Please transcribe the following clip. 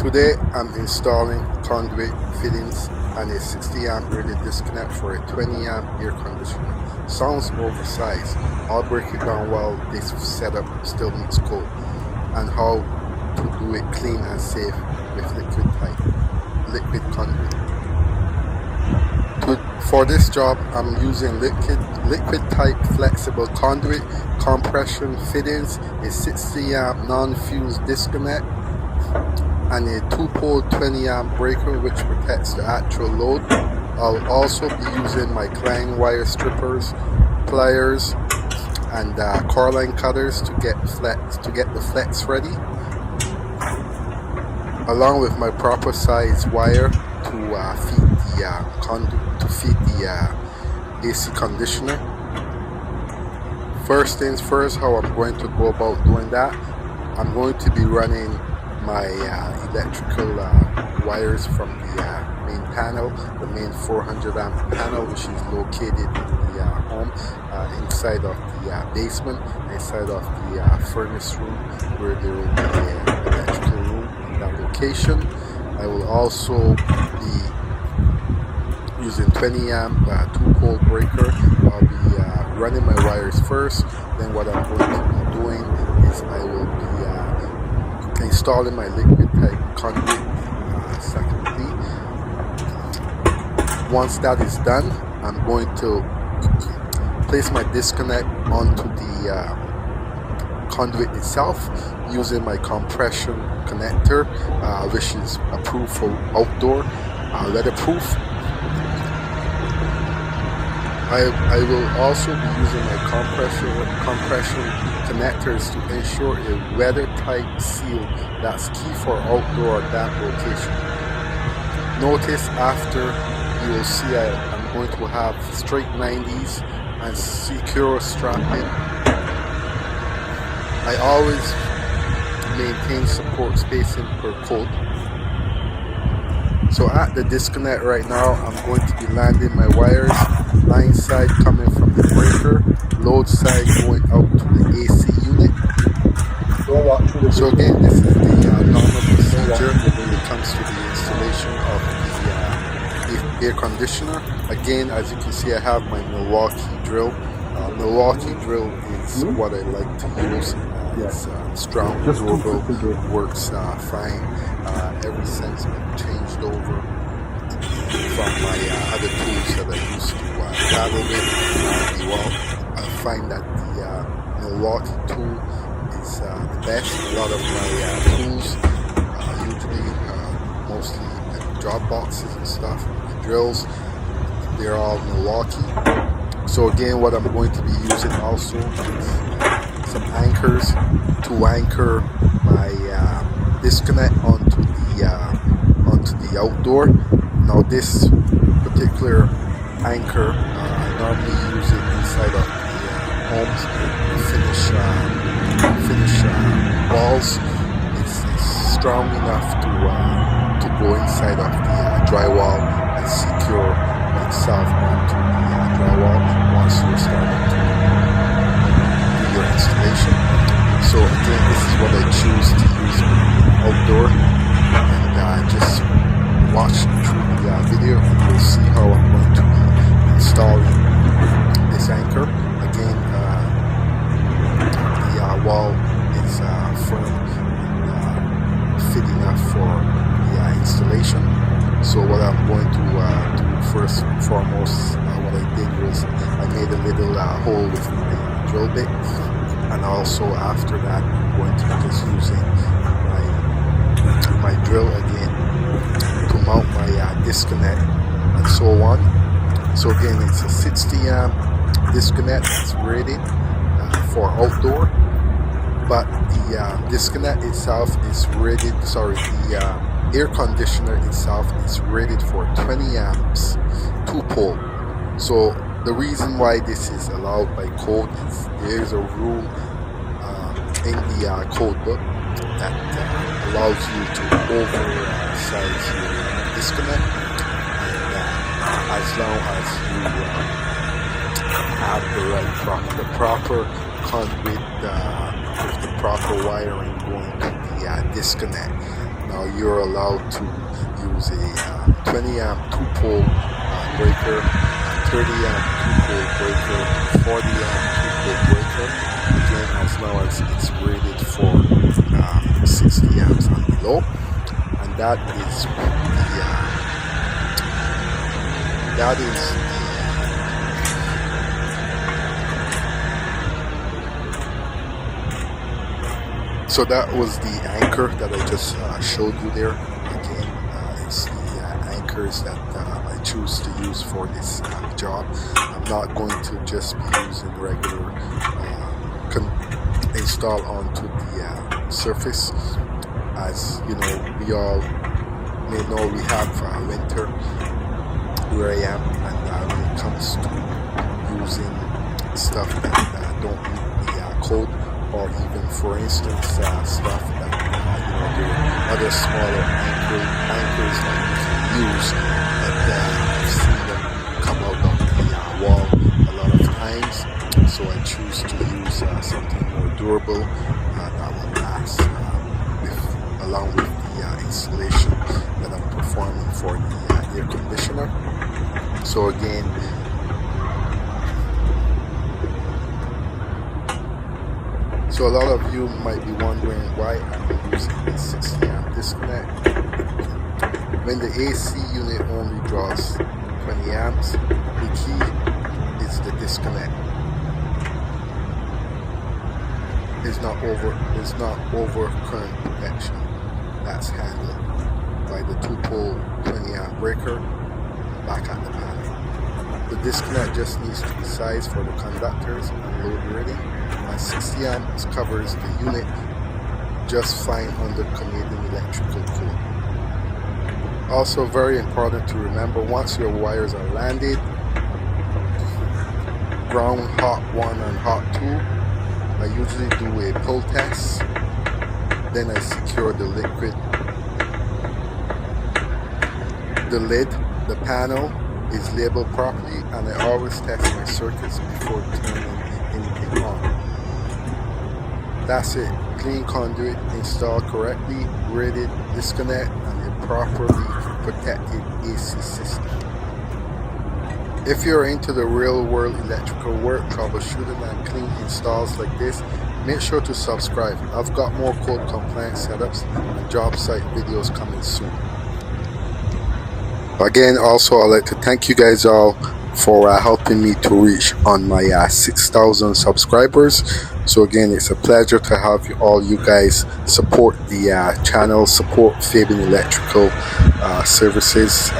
Today I'm installing conduit fittings and a 60 amp rated disconnect for a 20 amp air conditioner. Sounds oversized. I'll break it down while this setup still needs code and how to do it clean and safe with liquid conduit. For this job I'm using liquid type flexible conduit, compression fittings, a 60 amp non-fused disconnect, and a 2-pole 20 amp breaker which protects the actual load. I'll also be using my Klein wire strippers, pliers, and core line cutters to get the flex ready, along with my proper size wire to feed the conduit, to feed the AC conditioner. First things first, how I'm going to go about doing that, I'm going to be running my electrical wires from the main panel, the main 400 amp panel, which is located in the home, inside of the basement, inside of the furnace room, where there will be an electrical room in that location. I will also be using 20 amp 2-pole breaker. I'll be running my wires first. Then what I'm going to be doing is I will be installing my liquid type conduit secondly. Once that is done, I'm going to place my disconnect onto the conduit itself using my compression connector, which is approved for outdoor, weatherproof. I will also be using my compression connectors to ensure a weather-tight seal that's key for outdoor or damp location. Notice after, you will see I'm going to have straight 90s and secure strapping. I always maintain support spacing per coat. So at the disconnect right now, I'm going to be landing my wires, line side coming from the breaker, load side going out to the AC unit. So again, this is the normal procedure when it comes to the installation of the air conditioner. Again, as you can see, I have my Milwaukee drill. Milwaukee drill is what I like to use. It's strong, durable, works fine. Ever since I've changed over from my other tools that I used to travel with, I find that the Milwaukee tool is the best. A lot of my tools, usually mostly like drop boxes and stuff, my drills, they're all Milwaukee. So again, what I'm going to be using also is some anchors to anchor my disconnect onto the outdoor. Now this particular anchor, I normally use it inside of the homes to finish walls. It's strong enough to go inside of the drywall and secure itself onto the drywall once you're starting to do your installation. So again, this is what I choose to use outdoor, and just watch through the video and you'll see how I'm going to be installing this anchor. Again, the wall is firm and fit enough for the installation. So what I'm going to do first and foremost, what I did was I made a little hole with my drill bit, and also after that I'm going to be just using my drill again to mount my disconnect and so on. So again, it's a 60 amp disconnect that's rated for outdoor, but the disconnect itself is rated, the air conditioner itself is rated for 20 amps 2-pole. So the reason why this is allowed by code is there is a rule in the code book that allows you to oversize your disconnect, and as long as you have the proper conduit with the proper wiring going to the disconnect. Now now you're allowed to use a 20 amp 2-pole breaker, 30 amp 2-pole breaker, 40 amp 2-pole breaker, again as long as it's rated for 60 amps and below. And that is so that was the anchor that I just showed you there. Again, it's the anchors that I choose to use for this job. I'm not going to just be using regular install onto the surface. As you know, we all may know we have winter where I am, and when it comes to using stuff that don't meet the code, or even for instance stuff that there are other smaller anchors that you can use, but I've seen them come out of the wall a lot of times, so I choose to use something more durable that will last along with the installation that I'm performing for the air conditioner. So again, so a lot of you might be wondering why I'm using a 60 amp disconnect when the AC unit only draws 20 amps. The key is the disconnect. It's not over current protection. That's handled by the 2-pole 20 amp breaker back at the panel. The disconnect just needs to be sized for the conductors and load ready, and 60 amps covers the unit just fine under Canadian electrical code. Also very important to remember, once your wires are landed, ground hot 1 and hot 2, I usually do a pull test, then I secure the lid, the panel is labeled properly, and I always test my circuits before turning anything on. That's it. Clean conduit, installed correctly, rated disconnect, and a properly protected AC system. If you're into the real world electrical work, troubleshooting and clean installs like this, make sure to subscribe. I've got more code compliant setups and job site videos coming soon. Again, also I'd like to thank you guys all for helping me to reach on my 6,000 subscribers. So again, it's a pleasure to have you guys support the channel, support Fabian Electrical Services.